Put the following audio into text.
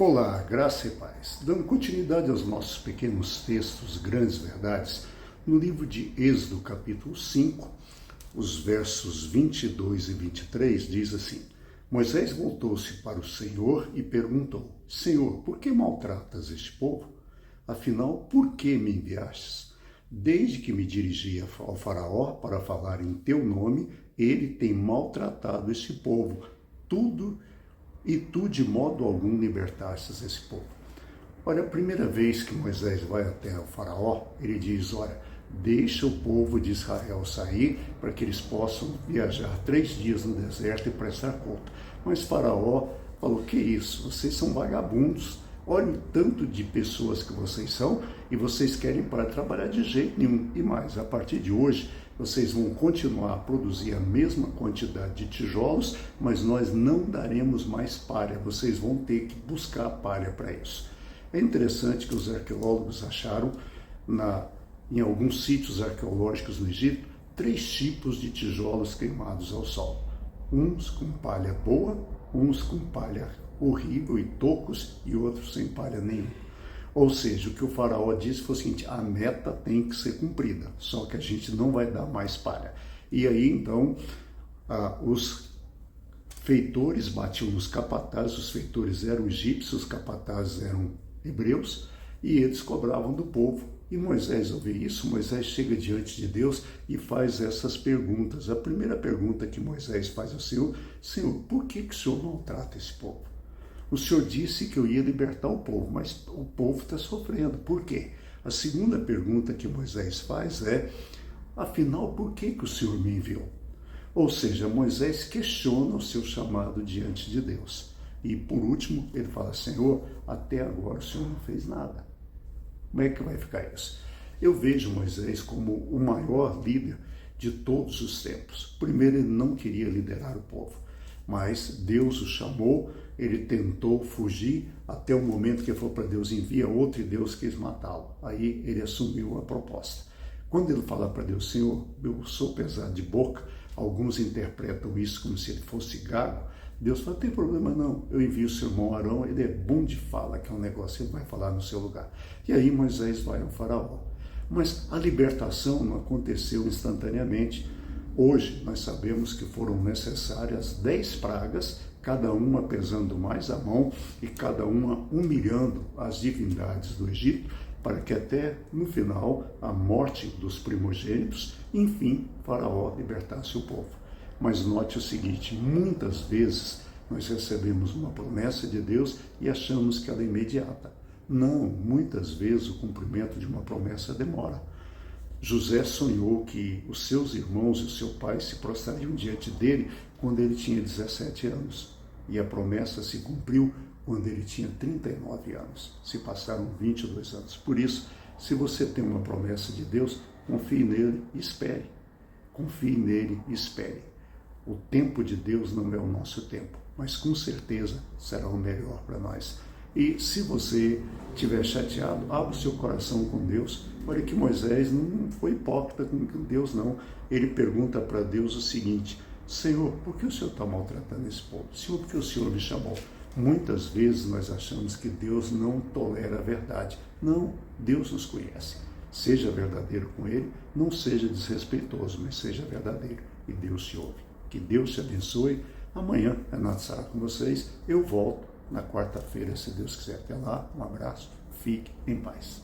Olá, graça e paz. Dando continuidade aos nossos pequenos textos, grandes verdades, no livro de Êxodo, capítulo 5, os versos 22 e 23, diz assim: Moisés voltou-se para o Senhor e perguntou: Senhor, por que maltratas este povo? Afinal, por que me enviastes? Desde que me dirigi ao faraó para falar em teu nome, ele tem maltratado este povo. Tu de modo algum libertastes esse povo. Olha, a primeira vez que Moisés vai até o faraó, ele diz: olha, deixa o povo de Israel sair para que eles possam viajar 3 dias no deserto e prestar conta. Mas faraó falou: que isso, vocês são vagabundos, olha o tanto de pessoas que vocês são e vocês querem parar de trabalhar de jeito nenhum. E mais, a partir de hoje, vocês vão continuar a produzir a mesma quantidade de tijolos, mas nós não daremos mais palha, vocês vão ter que buscar palha para isso. É interessante que os arqueólogos acharam, em alguns sítios arqueológicos no Egito, 3 tipos de tijolos queimados ao sol. Uns com palha boa, uns com palha horrível e tocos, e outros sem palha nenhuma. Ou seja, o que o faraó disse foi o seguinte: a meta tem que ser cumprida, só que a gente não vai dar mais palha. E aí, então, os feitores batiam nos capatazes, os feitores eram egípcios, os capatazes eram hebreus, e eles cobravam do povo. E Moisés ouviu isso, Moisés chega diante de Deus e faz essas perguntas. A primeira pergunta que Moisés faz ao Senhor: Senhor, por que o Senhor maltrata esse povo? O Senhor disse que eu ia libertar o povo, mas o povo está sofrendo. Por quê? A segunda pergunta que Moisés faz é: afinal, por que o Senhor me enviou? Ou seja, Moisés questiona o seu chamado diante de Deus. E por último, ele fala: Senhor, até agora o Senhor não fez nada. Como é que vai ficar isso? Eu vejo Moisés como o maior líder de todos os tempos. Primeiro, ele não queria liderar o povo, mas Deus o chamou, ele tentou fugir até o momento que ele falou para Deus: envia outro, e Deus quis matá-lo. Aí ele assumiu a proposta. Quando ele fala para Deus: Senhor, eu sou pesado de boca, alguns interpretam isso como se ele fosse gago. Deus fala: não tem problema não, eu envio o seu irmão Arão, ele é bom de fala, que é um negócio que ele vai falar no seu lugar. E aí Moisés vai ao faraó. Mas a libertação não aconteceu instantaneamente. Hoje nós sabemos que foram necessárias 10 pragas, cada uma pesando mais a mão e cada uma humilhando as divindades do Egito, para que até no final, a morte dos primogênitos, enfim, Faraó libertasse o povo. Mas note o seguinte: muitas vezes nós recebemos uma promessa de Deus e achamos que ela é imediata. Não, muitas vezes o cumprimento de uma promessa demora. José sonhou que os seus irmãos e o seu pai se prostrariam diante dele quando ele tinha 17 anos. E a promessa se cumpriu quando ele tinha 39 anos. Se passaram 22 anos. Por isso, se você tem uma promessa de Deus, confie nele e espere. Confie nele e espere. O tempo de Deus não é o nosso tempo, mas com certeza será o melhor para nós. E se você estiver chateado, abra o seu coração com Deus. Olha que Moisés não foi hipócrita com Deus, não. Ele pergunta para Deus o seguinte: Senhor, por que o Senhor está maltratando esse povo? Senhor, por que o Senhor me chamou? Muitas vezes nós achamos que Deus não tolera a verdade. Não, Deus nos conhece. Seja verdadeiro com Ele, não seja desrespeitoso, mas seja verdadeiro. E Deus te ouve. Que Deus te abençoe. Amanhã, Renato Sara com vocês. Eu volto na quarta-feira, se Deus quiser. Até lá, um abraço, fique em paz.